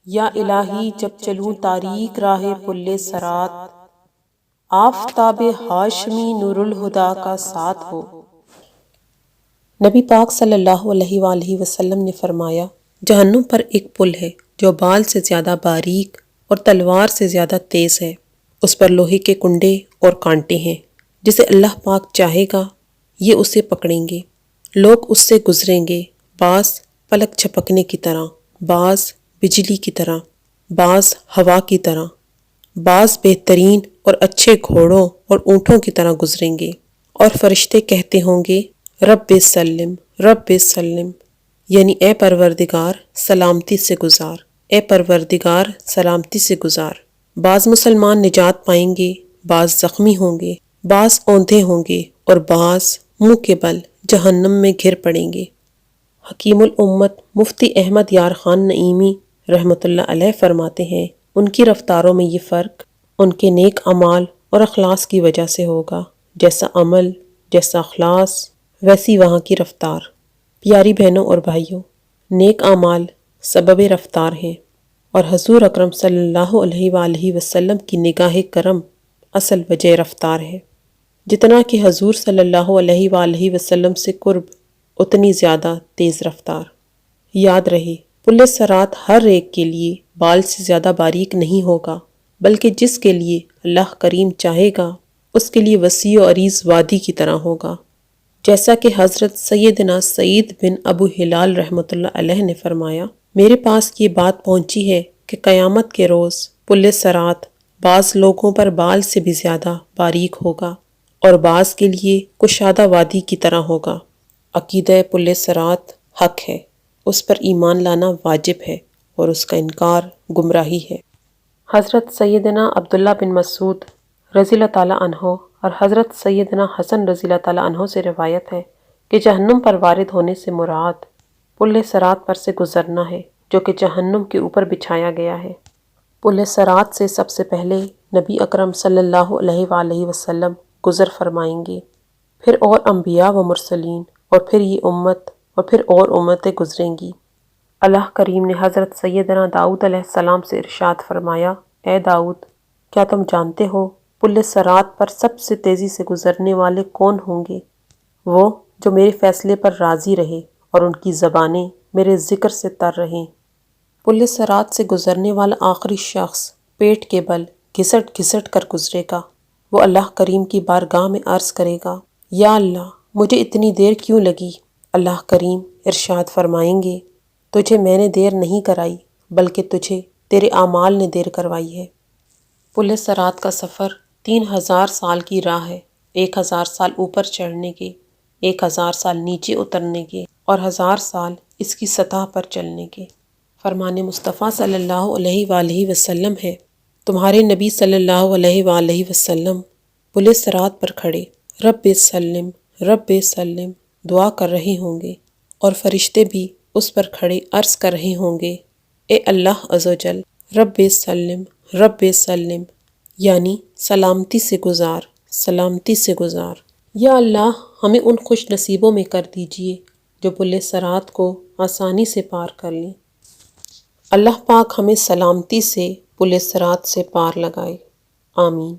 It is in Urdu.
یا الہی جب چلوں تاریک راہ پل صراط، آفتاب ہاشمی نور الہدا کا ساتھ ہو۔ نبی پاک صلی اللہ علیہ وآلہ وسلم نے فرمایا، جہنم پر ایک پل ہے جو بال سے زیادہ باریک اور تلوار سے زیادہ تیز ہے۔ اس پر لوہے کے کنڈے اور کانٹے ہیں۔ جسے اللہ پاک چاہے گا یہ اسے پکڑیں گے۔ لوگ اس سے گزریں گے، بعض پلک جھپکنے کی طرح، بعض بجلی کی طرح، بعض ہوا کی طرح، بعض بہترین اور اچھے گھوڑوں اور اونٹوں کی طرح گزریں گے، اور فرشتے کہتے ہوں گے رب سلم رب سلم، یعنی اے پروردگار سلامتی سے گزار، اے پروردگار سلامتی سے گزار۔ بعض مسلمان نجات پائیں گے، بعض زخمی ہوں گے، بعض اوندھے ہوں گے، اور بعض منہ کے بل جہنم میں گر پڑیں گے۔ حکیم الامت مفتی احمد یار خان نعیمی رحمۃ اللہ علیہ فرماتے ہیں، ان کی رفتاروں میں یہ فرق ان کے نیک اعمال اور اخلاص کی وجہ سے ہوگا۔ جیسا عمل، جیسا اخلاص، ویسی وہاں کی رفتار۔ پیاری بہنوں اور بھائیوں، نیک اعمال سبب رفتار ہیں، اور حضور اکرم صلی اللہ علیہ وآلہ وسلم کی نگاہ کرم اصل وجہ رفتار ہے۔ جتنا کہ حضور صلی اللہ علیہ وآلہ وسلم سے قرب، اتنی زیادہ تیز رفتار۔ یاد رہے، پل صراط ہر ایک کے لیے بال سے زیادہ باریک نہیں ہوگا، بلکہ جس کے لیے اللہ کریم چاہے گا اس کے لیے وسیع و عریض وادی کی طرح ہوگا۔ جیسا کہ حضرت سیدنا سعید بن ابو ہلال رحمۃ اللہ علیہ نے فرمایا، میرے پاس یہ بات پہنچی ہے کہ قیامت کے روز پل صراط بعض لوگوں پر بال سے بھی زیادہ باریک ہوگا، اور بعض کے لیے کشادہ وادی کی طرح ہوگا۔ عقیدہ پل صراط حق ہے، اس پر ایمان لانا واجب ہے، اور اس کا انکار گمراہی ہے۔ حضرت سیدنا عبداللہ بن مسعود رضی اللہ تعالیٰ عنہ اور حضرت سیدنا حسن رضی اللہ تعالیٰ عنہ سے روایت ہے کہ جہنم پر وارد ہونے سے مراد پل صراط پر سے گزرنا ہے، جو کہ جہنم کے اوپر بچھایا گیا ہے۔ پل صراط سے سب سے پہلے نبی اکرم صلی اللہ علیہ وآلہ وسلم گزر فرمائیں گے، پھر اور انبیاء و مرسلین، اور پھر یہ امت، اور پھر اور امتیں گزریں گی۔ اللہ کریم نے حضرت سیدنا داؤد علیہ السلام سے ارشاد فرمایا، اے داؤد، کیا تم جانتے ہو پل صراط پر سب سے تیزی سے گزرنے والے کون ہوں گے؟ وہ جو میرے فیصلے پر راضی رہے اور ان کی زبانیں میرے ذکر سے تر رہیں۔ پل صراط سے گزرنے والا آخری شخص پیٹ کے بل گھسٹ گھسٹ کر گزرے گا۔ وہ اللہ کریم کی بارگاہ میں عرض کرے گا، یا اللہ، مجھے اتنی دیر کیوں لگی؟ اللہ کریم ارشاد فرمائیں گے، تجھے میں نے دیر نہیں کرائی، بلکہ تجھے تیرے اعمال نے دیر کروائی ہے۔ پل صراط کا سفر 3000 سال کی راہ ہے، 1000 سال اوپر چڑھنے کے، 1000 سال نیچے اترنے کے، اور 1000 سال اس کی سطح پر چلنے کے۔ فرمان مصطفیٰ صلی اللہ علیہ وآلہ وسلم ہے، تمہارے نبی صلی اللہ علیہ وآلہ وسلم پل صراط پر کھڑے رب سلم رب سلم دعا کر رہے ہوں گے، اور فرشتے بھی اس پر کھڑے عرض کر رہے ہوں گے، اے اللہ عز و جل، رب سلم رب سلم، یعنی سلامتی سے گزار، سلامتی سے گزار۔ یا اللہ، ہمیں ان خوش نصیبوں میں کر دیجئے جو پل صراط کو آسانی سے پار کر لیں۔ اللہ پاک ہمیں سلامتی سے پل صراط سے پار لگائے، آمین۔